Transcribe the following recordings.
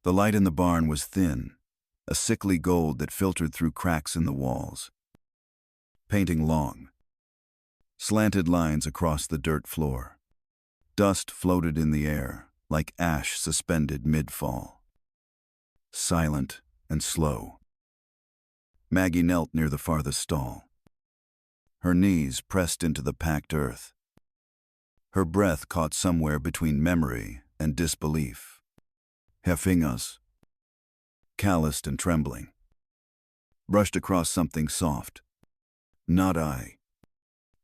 The light in the barn was thin, a sickly gold that filtered through cracks in the walls, painting long, slanted lines across the dirt floor. Dust floated in the air, like ash suspended mid-fall. Silent and slow. Maggie knelt near the farthest stall, her knees pressed into the packed earth. Her breath caught somewhere between memory and disbelief. Her fingers, calloused and trembling, brushed across something soft. Not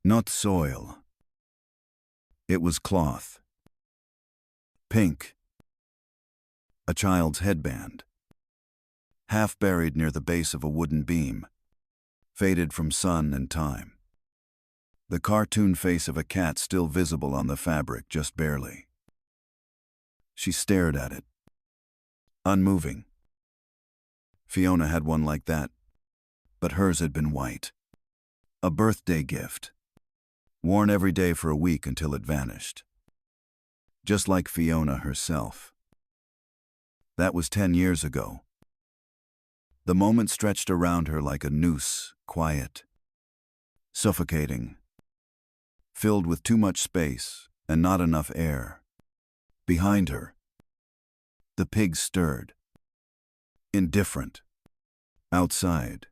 not soil. It was cloth. Pink. A child's headband. Half buried near the base of a wooden beam, faded from sun and time. The cartoon face of a cat still visible on the fabric, just barely. She stared at it, unmoving. Fiona had one like that, but hers had been white. A birthday gift, worn every day for a week until it vanished. Just like Fiona herself. That was 10 years ago. The moment stretched around her like a noose, quiet, suffocating, filled with too much space and not enough air. Behind her, the pigs stirred. Indifferent. Outside,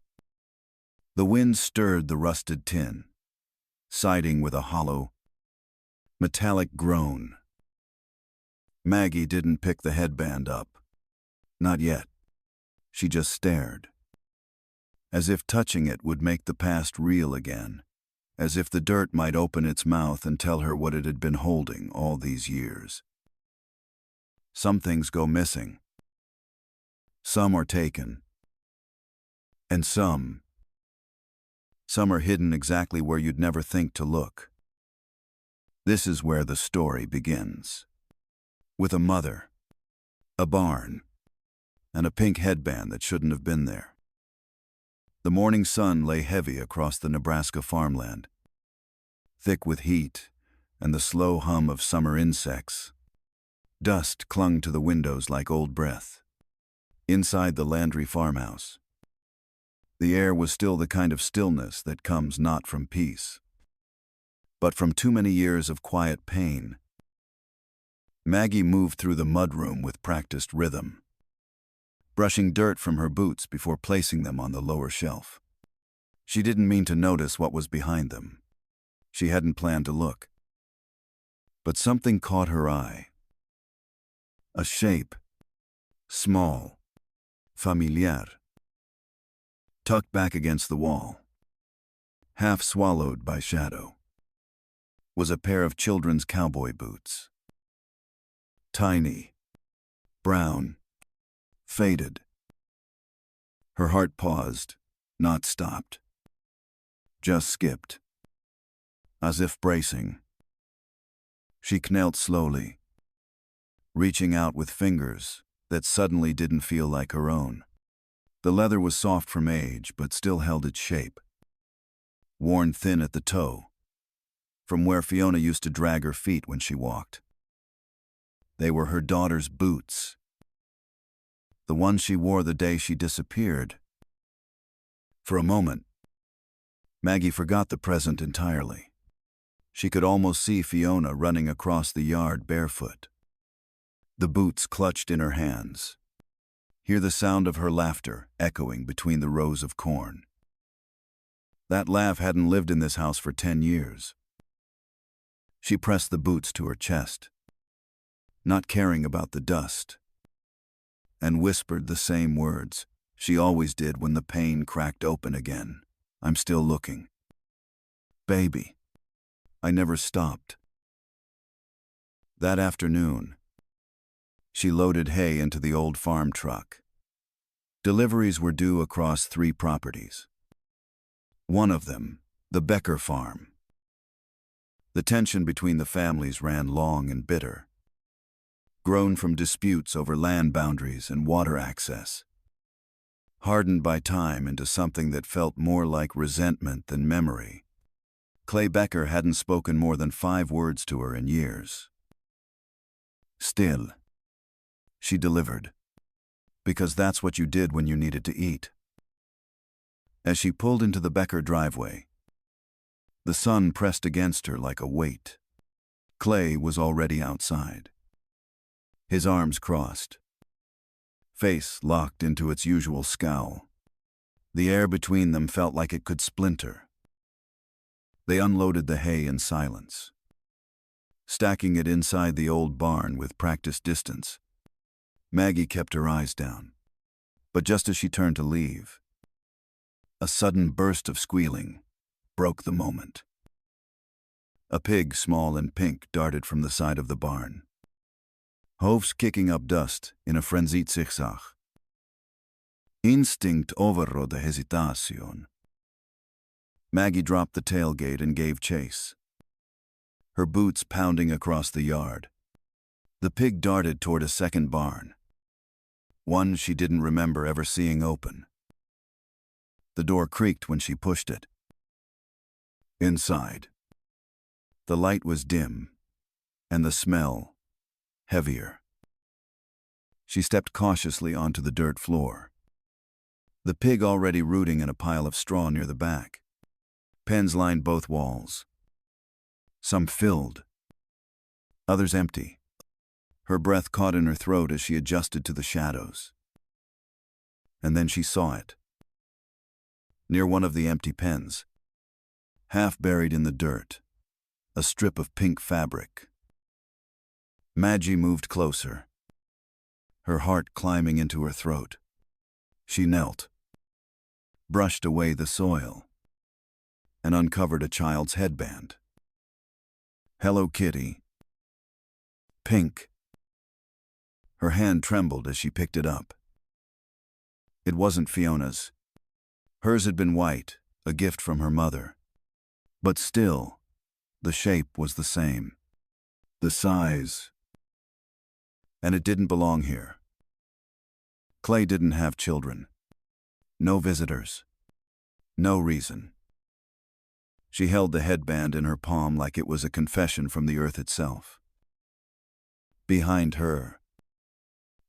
the wind stirred the rusted tin, siding with a hollow, metallic groan. Maggie didn't pick the headband up. Not yet. She just stared. As if touching it would make the past real again. As if the dirt might open its mouth and tell her what it had been holding all these years. Some things go missing. Some are taken. And some are hidden exactly where you'd never think to look. This is where the story begins. With a mother, a barn, and a pink headband that shouldn't have been there. The morning sun lay heavy across the Nebraska farmland, thick with heat and the slow hum of summer insects. Dust clung to the windows like old breath. Inside the Landry farmhouse, the air was still the kind of stillness that comes not from peace, but from too many years of quiet pain. Maggie moved through the mudroom with practiced rhythm, brushing dirt from her boots before placing them on the lower shelf. She didn't mean to notice what was behind them. She hadn't planned to look. But something caught her eye. A shape, small, familiar, tucked back against the wall, half swallowed by shadow, was a pair of children's cowboy boots. Tiny, brown, faded. Her heart paused, not stopped. Just skipped. As if bracing. She knelt slowly, reaching out with fingers that suddenly didn't feel like her own. The leather was soft from age, but still held its shape. Worn thin at the toe, from where Fiona used to drag her feet when she walked. They were her daughter's boots. The one she wore the day she disappeared. For a moment, Maggie forgot the present entirely. She could almost see Fiona running across the yard barefoot, the boots clutched in her hands. Hear the sound of her laughter echoing between the rows of corn. That laugh hadn't lived in this house for 10 years. She pressed the boots to her chest, not caring about the dust, and whispered the same words she always did when the pain cracked open again. I'm still looking. Baby, I never stopped. That afternoon, she loaded hay into the old farm truck. Deliveries were due across 3 properties. One of them, the Becker farm. The tension between the families ran long and bitter, grown from disputes over land boundaries and water access, hardened by time into something that felt more like resentment than memory. Clay Becker hadn't spoken more than 5 words to her in years. Still, she delivered. Because that's what you did when you needed to eat. As she pulled into the Becker driveway, the sun pressed against her like a weight. Clay was already outside. His arms crossed, face locked into its usual scowl. The air between them felt like it could splinter. They unloaded the hay in silence, stacking it inside the old barn with practiced distance. Maggie kept her eyes down, but just as she turned to leave, a sudden burst of squealing broke the moment. A pig, small and pink, darted from the side of the barn, hoofs kicking up dust in a frenzied zigzag. Instinct overrode hesitation. Maggie dropped the tailgate and gave chase, her boots pounding across the yard. The pig darted toward a second barn, one she didn't remember ever seeing open. The door creaked when she pushed it. Inside, the light was dim, and the smell heavier. She stepped cautiously onto the dirt floor, the pig already rooting in a pile of straw near the back. Pens lined both walls, some filled, others empty. Her breath caught in her throat as she adjusted to the shadows. And then she saw it. Near one of the empty pens, half buried in the dirt, a strip of pink fabric. Maggie moved closer, her heart climbing into her throat. She knelt, brushed away the soil, and uncovered a child's headband. Hello Kitty. Pink. Her hand trembled as she picked it up. It wasn't Fiona's. Hers had been white, a gift from her mother. But still, the shape was the same. The size. And it didn't belong here. Clay didn't have children. No visitors. No reason. She held the headband in her palm like it was a confession from the earth itself. Behind her,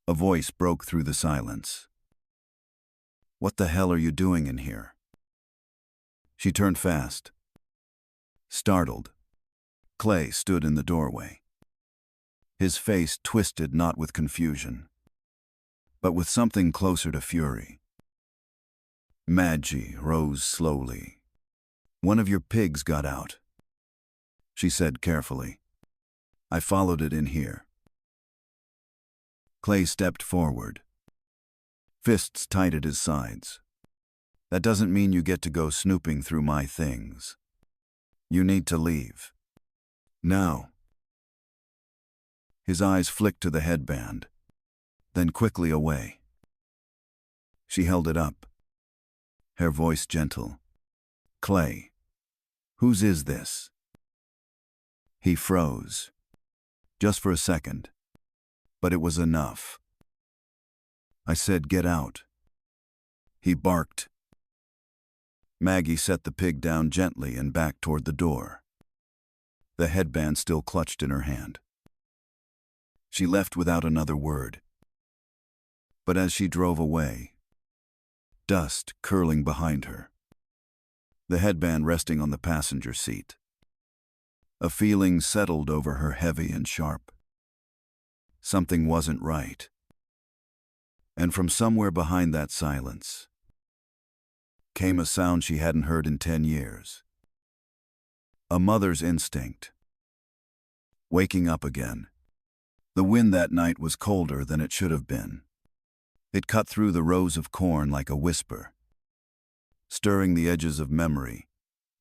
a voice broke through the silence. What the hell are you doing in here? She turned fast. Startled, Clay stood in the doorway. His face twisted not with confusion, but with something closer to fury. Maggie rose slowly. One of your pigs got out, she said carefully. I followed it in here. Clay stepped forward, fists tight at his sides. That doesn't mean you get to go snooping through my things. You need to leave. Now. His eyes flicked to the headband, then quickly away. She held it up, her voice gentle. Clay, whose is this? He froze, just for a second, but it was enough. I said, get out. He barked. Maggie set the pig down gently and backed toward the door, the headband still clutched in her hand. She left without another word. But as she drove away, dust curling behind her, the headband resting on the passenger seat, a feeling settled over her, heavy and sharp. Something wasn't right. And from somewhere behind that silence came a sound she hadn't heard in 10 years. A mother's instinct. Waking up again. The wind that night was colder than it should have been. It cut through the rows of corn like a whisper. Stirring the edges of memory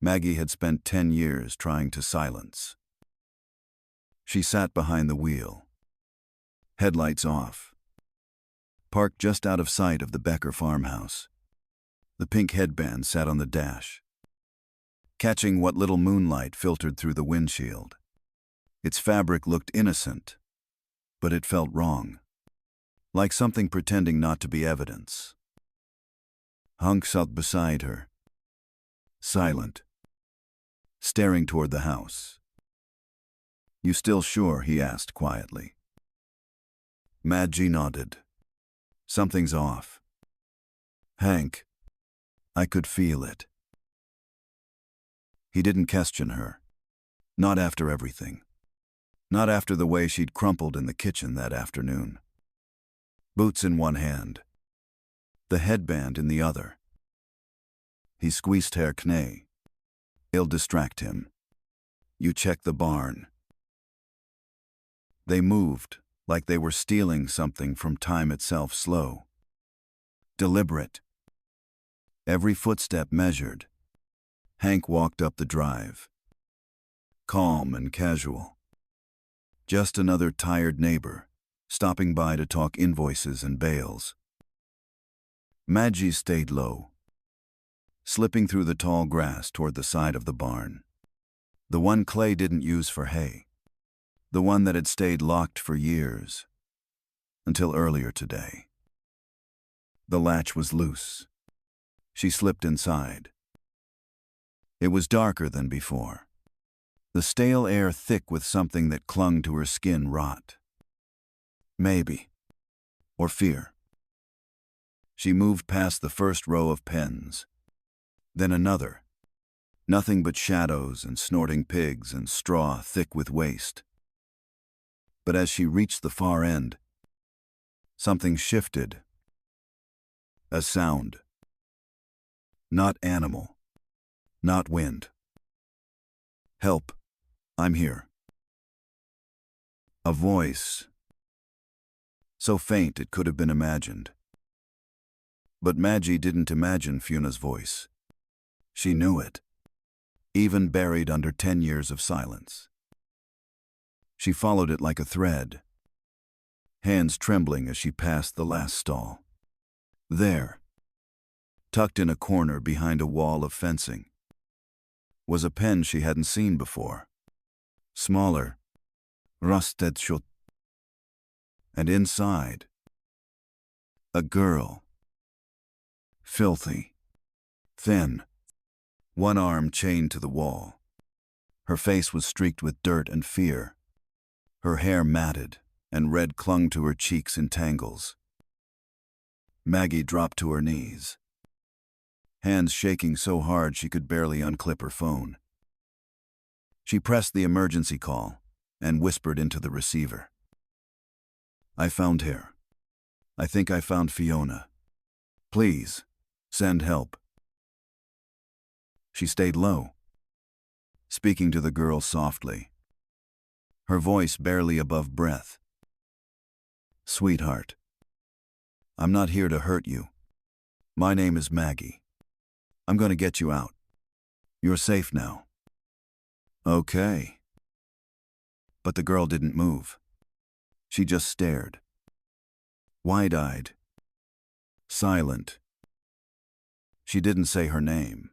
Maggie had spent 10 years trying to silence. She sat behind the wheel, headlights off, parked just out of sight of the Becker farmhouse. The pink headband sat on the dash, catching what little moonlight filtered through the windshield. Its fabric looked innocent, but it felt wrong, like something pretending not to be evidence. Hunk sat beside her, silent, staring toward the house. You still sure? He asked quietly. Maggie nodded. Something's off. Hank, I could feel it. He didn't question her. Not after everything. Not after the way she'd crumpled in the kitchen that afternoon. Boots in one hand. The headband in the other. He squeezed her knee. It'll distract him. You check the barn. They moved, like they were stealing something from time itself, slow. Deliberate. Every footstep measured. Hank walked up the drive. Calm and casual. Just another tired neighbor, stopping by to talk invoices and bales. Maggie stayed low, slipping through the tall grass toward the side of the barn. The one Clay didn't use for hay. The one that had stayed locked for years. Until earlier today. The latch was loose. She slipped inside. It was darker than before. The stale air thick with something that clung to her skin, rot. Maybe. Or fear. She moved past the first row of pens. Then another. Nothing but shadows and snorting pigs and straw thick with waste. But as she reached the far end, something shifted. A sound. Not animal. Not wind. Help. I'm here. A voice. So faint it could have been imagined. But Maggie didn't imagine Fiona's voice. She knew it, even buried under 10 years of silence. She followed it like a thread, hands trembling as she passed the last stall. There, tucked in a corner behind a wall of fencing, was a pen she hadn't seen before. Smaller, rusted shut. And inside, a girl. Filthy, thin, one arm chained to the wall. Her face was streaked with dirt and fear. Her hair matted, and red clung to her cheeks in tangles. Maggie dropped to her knees, hands shaking so hard she could barely unclip her phone. She pressed the emergency call and whispered into the receiver. I found her. I think I found Fiona. Please, send help. She stayed low, speaking to the girl softly, her voice barely above breath. Sweetheart, I'm not here to hurt you. My name is Maggie. I'm going to get you out. You're safe now. Okay. But the girl didn't move. She just stared. Wide-eyed. Silent. She didn't say her name.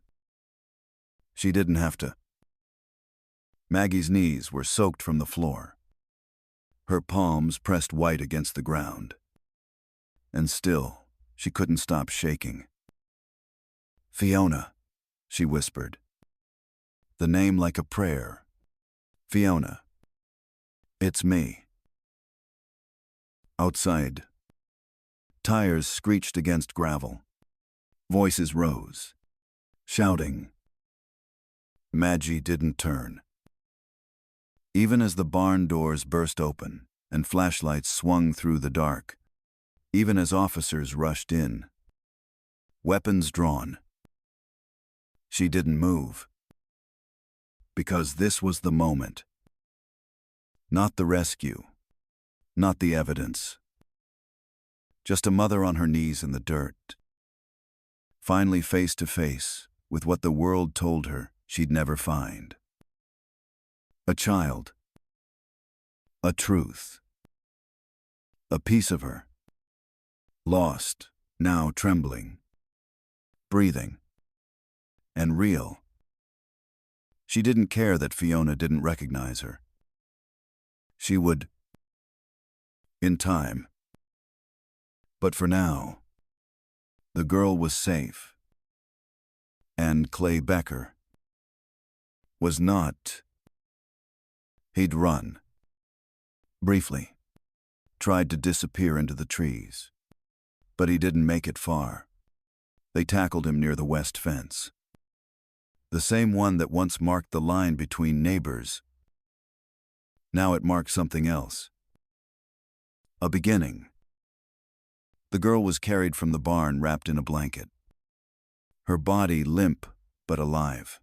She didn't have to. Maggie's knees were soaked from the floor. Her palms pressed white against the ground. And still, she couldn't stop shaking. Fiona, she whispered. The name like a prayer. Fiona. It's me. Outside. Tires screeched against gravel. Voices rose. Shouting. Maggie didn't turn. Even as the barn doors burst open and flashlights swung through the dark, even as officers rushed in, weapons drawn, she didn't move. Because this was the moment. Not the rescue. Not the evidence. Just a mother on her knees in the dirt. Finally face to face with what the world told her she'd never find. A child. A truth. A piece of her. Lost, now trembling. Breathing. And real. She didn't care that Fiona didn't recognize her. She would. In time. But for now, the girl was safe. And Clay Becker was not. He'd run. Briefly. Tried to disappear into the trees. But he didn't make it far. They tackled him near the west fence. The same one that once marked the line between neighbors. Now it marked something else. A beginning. The girl was carried from the barn wrapped in a blanket. Her body limp but alive.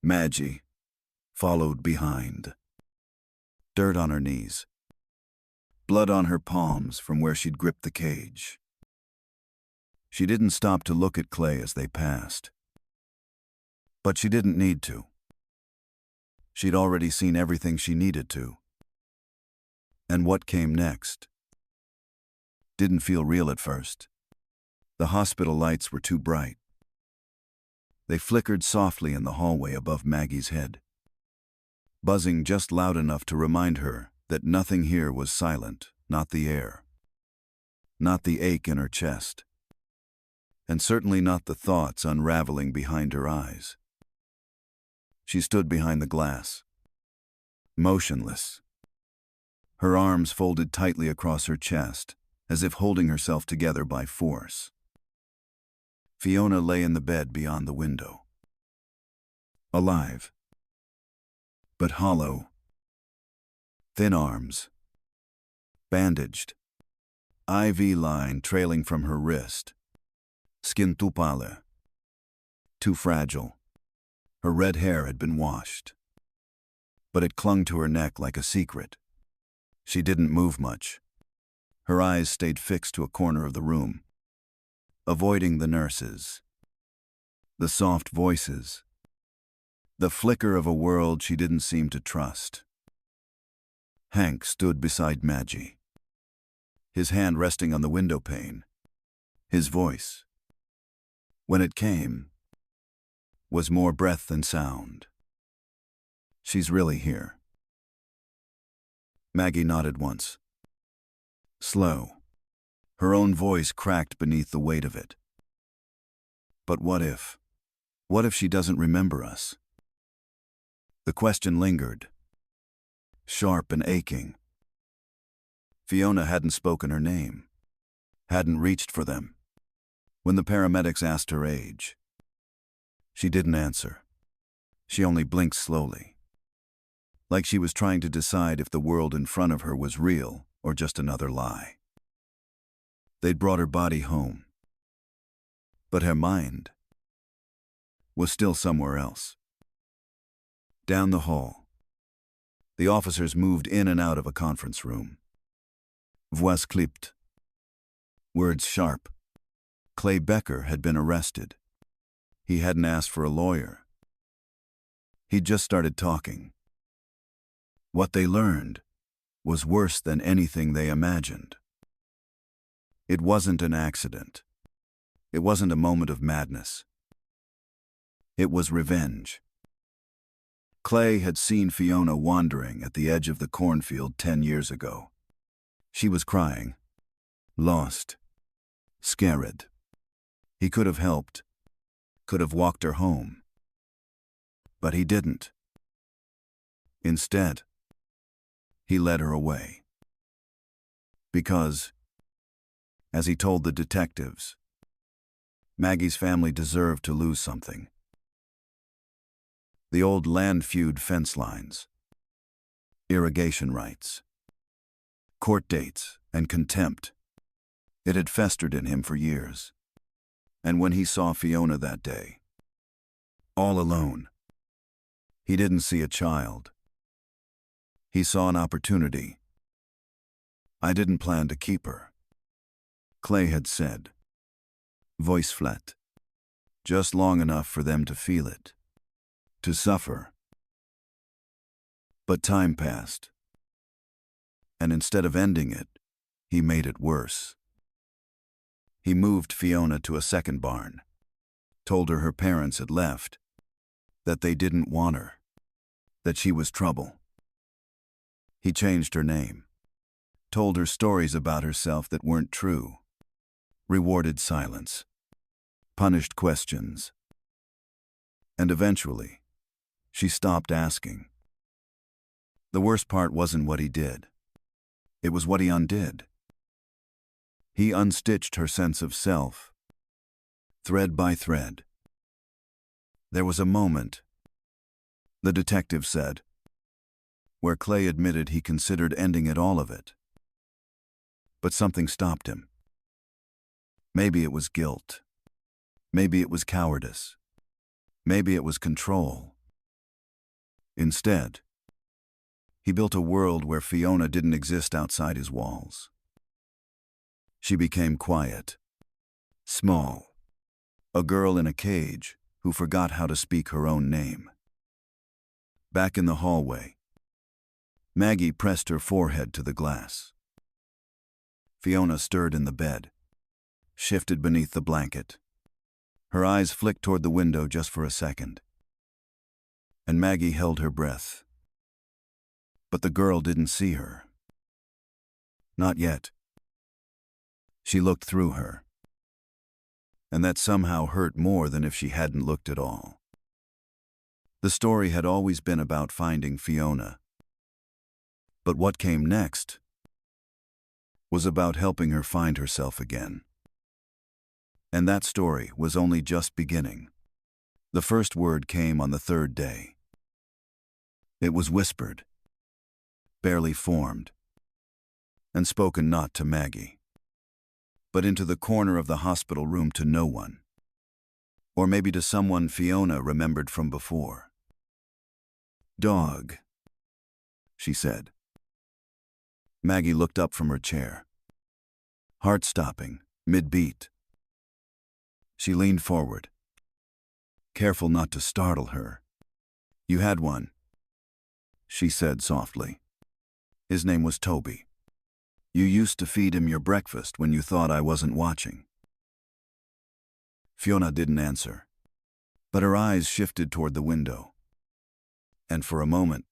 Maggie followed behind. Dirt on her knees. Blood on her palms from where she'd gripped the cage. She didn't stop to look at Clay as they passed. But she didn't need to. She'd already seen everything she needed to. And what came next didn't feel real at first. The hospital lights were too bright. They flickered softly in the hallway above Maggie's head, buzzing just loud enough to remind her that nothing here was silent, not the air, not the ache in her chest, and certainly not the thoughts unraveling behind her eyes. She stood behind the glass, motionless, her arms folded tightly across her chest, as if holding herself together by force. Fiona lay in the bed beyond the window. Alive, but hollow. Thin arms, bandaged, IV line trailing from her wrist. Skin too pale, too fragile. Her red hair had been washed, but it clung to her neck like a secret. She didn't move much. Her eyes stayed fixed to a corner of the room, avoiding the nurses, the soft voices, the flicker of a world she didn't seem to trust. Hank stood beside Maggie, his hand resting on the window pane. His voice, when it came, was more breath than sound. "She's really here." Maggie nodded once. Slow. Her own voice cracked beneath the weight of it. But what if? What if she doesn't remember us? The question lingered, sharp and aching. Fiona hadn't spoken her name, hadn't reached for them. When the paramedics asked her age, she didn't answer. She only blinked slowly, like she was trying to decide if the world in front of her was real or just another lie. They'd brought her body home, but her mind was still somewhere else. Down the hall, the officers moved in and out of a conference room. Voix clipped, words sharp. Clay Becker had been arrested. He hadn't asked for a lawyer. He'd just started talking. What they learned was worse than anything they imagined. It wasn't an accident. It wasn't a moment of madness. It was revenge. Clay had seen Fiona wandering at the edge of the cornfield 10 years ago. She was crying, lost, scared. He could have helped, could have walked her home. But he didn't. Instead, he led her away. Because, as he told the detectives, Maggie's family deserved to lose something. The old land feud fence lines, irrigation rights, court dates, and contempt. It had festered in him for years. And when he saw Fiona that day, all alone, he didn't see a child. He saw an opportunity. "I didn't plan to keep her," Clay had said, voice flat, just long enough for them to feel it, to suffer. But time passed, and instead of ending it, he made it worse. He moved Fiona to a second barn, told her parents had left, that they didn't want her, that she was trouble. He changed her name, told her stories about herself that weren't true, rewarded silence, punished questions. And eventually, she stopped asking. The worst part wasn't what he did. It was what he undid. He unstitched her sense of self, thread by thread. There was a moment, the detective said, where Clay admitted he considered ending all of it. But something stopped him. Maybe it was guilt. Maybe it was cowardice. Maybe it was control. Instead, he built a world where Fiona didn't exist outside his walls. She became quiet, small, a girl in a cage who forgot how to speak her own name. Back in the hallway, Maggie pressed her forehead to the glass. Fiona stirred in the bed, shifted beneath the blanket. Her eyes flicked toward the window just for a second. And Maggie held her breath. But the girl didn't see her. Not yet. She looked through her. And that somehow hurt more than if she hadn't looked at all. The story had always been about finding Fiona. But what came next was about helping her find herself again. And that story was only just beginning. The first word came on the third day. It was whispered, barely formed, and spoken not to Maggie, but into the corner of the hospital room to no one. Or maybe to someone Fiona remembered from before. "Dog," she said. Maggie looked up from her chair, heart-stopping, mid-beat. She leaned forward, careful not to startle her. "You had one," she said softly. "His name was Toby. You used to feed him your breakfast when you thought I wasn't watching." Fiona didn't answer, but her eyes shifted toward the window. And for a moment,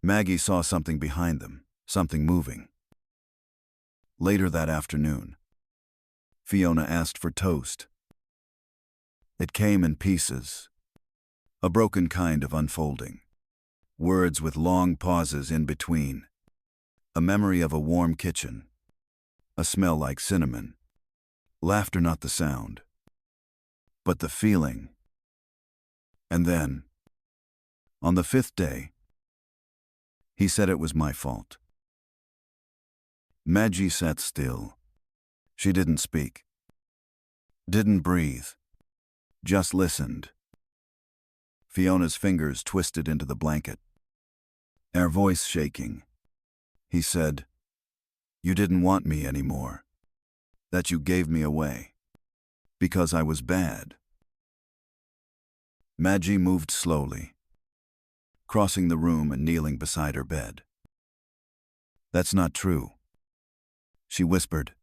Maggie saw something behind them, something moving. Later that afternoon, Fiona asked for toast. It came in pieces, a broken kind of unfolding. Words with long pauses in between. A memory of a warm kitchen. A smell like cinnamon. Laughter, not the sound, but the feeling. And then, on the fifth day, he said it was my fault. Maggie sat still. She didn't speak. Didn't breathe. Just listened. Fiona's fingers twisted into the blanket, her voice shaking. He said, "You didn't want me anymore. That you gave me away. Because I was bad." Maggie moved slowly, crossing the room and kneeling beside her bed. "That's not true," she whispered.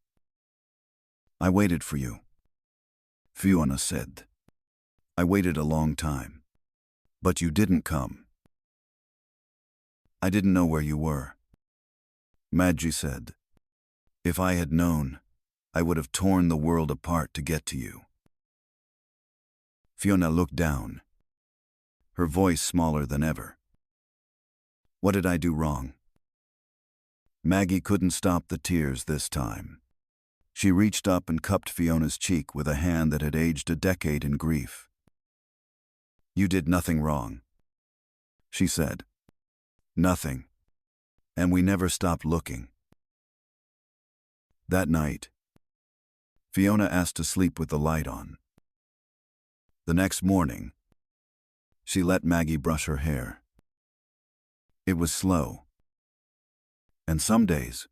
"I waited for you," Fiona said. "I waited a long time. But you didn't come." "I didn't know where you were," Maggie said. "If I had known, I would have torn the world apart to get to you." Fiona looked down, her voice smaller than ever. "What did I do wrong?" Maggie couldn't stop the tears this time. She reached up and cupped Fiona's cheek with a hand that had aged a decade in grief. "You did nothing wrong," she said. "Nothing. And we never stopped looking." That night, Fiona asked to sleep with the light on. The next morning, she let Maggie brush her hair. It was slow. And some days,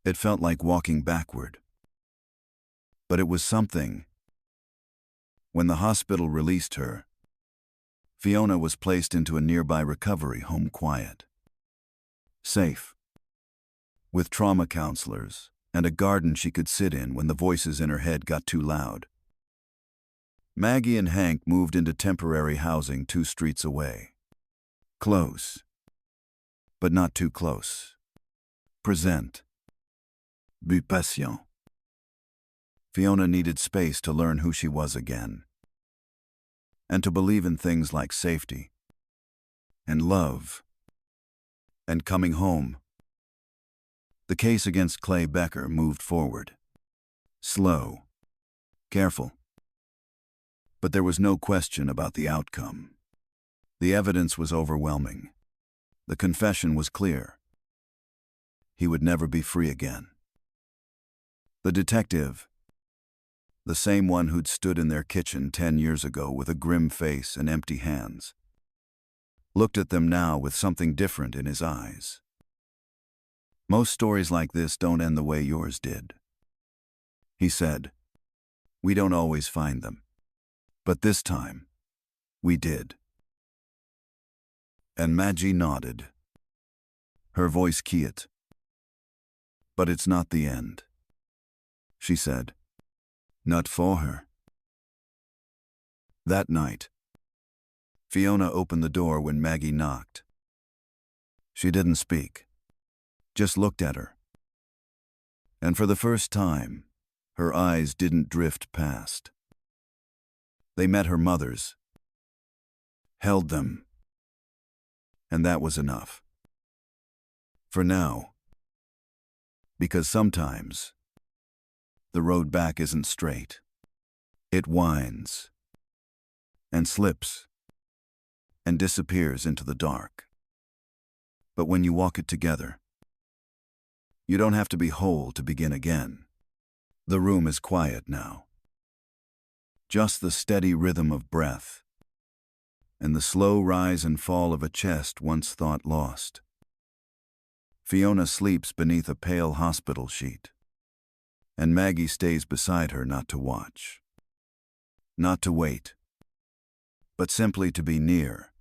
it felt like walking backward. But it was something. When the hospital released her, Fiona was placed into a nearby recovery home, quiet, safe, with trauma counselors and a garden she could sit in when the voices in her head got too loud. Maggie and Hank moved into temporary housing 2 streets away. Close, but not too close. Present. Be patient. Fiona needed space to learn who she was again, and to believe in things like safety, and love, and coming home. The case against Clay Becker moved forward. Slow. Careful. But there was no question about the outcome. The evidence was overwhelming. The confession was clear. He would never be free again. The detective, the same one who'd stood in their kitchen 10 years ago with a grim face and empty hands, looked at them now with something different in his eyes. Most stories like this don't end the way yours did. He said, "We don't always find them. But this time, we did." And Maggie nodded. Her voice quiet. "But it's not the end," she said. "Not for her." That night, Fiona opened the door when Maggie knocked. She didn't speak, just looked at her. And for the first time, her eyes didn't drift past. They met her mother's, held them, and that was enough. For now. Because sometimes, the road back isn't straight. It winds, and slips, and disappears into the dark. But when you walk it together, you don't have to be whole to begin again. The room is quiet now. Just the steady rhythm of breath, and the slow rise and fall of a chest once thought lost. Fiona sleeps beneath a pale hospital sheet, and Maggie stays beside her not to watch, not to wait, but simply to be near.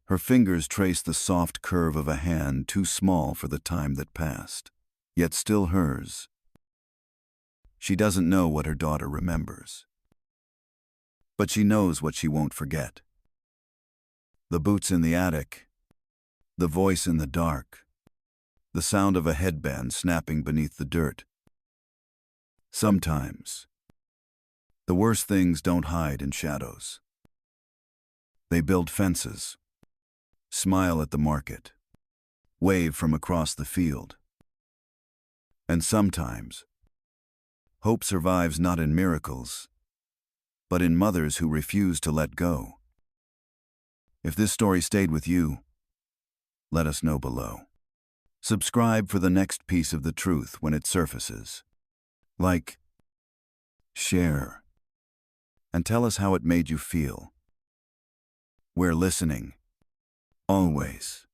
Her fingers trace the soft curve of a hand too small for the time that passed, yet still hers. She doesn't know what her daughter remembers, but she knows what she won't forget. The boots in the attic, the voice in the dark, the sound of a headband snapping beneath the dirt. Sometimes, the worst things don't hide in shadows. They build fences, smile at the market, wave from across the field. And sometimes, hope survives not in miracles, but in mothers who refuse to let go. If this story stayed with you, let us know below. Subscribe for the next piece of the truth when it surfaces. Like, share, and tell us how it made you feel. We're listening, always.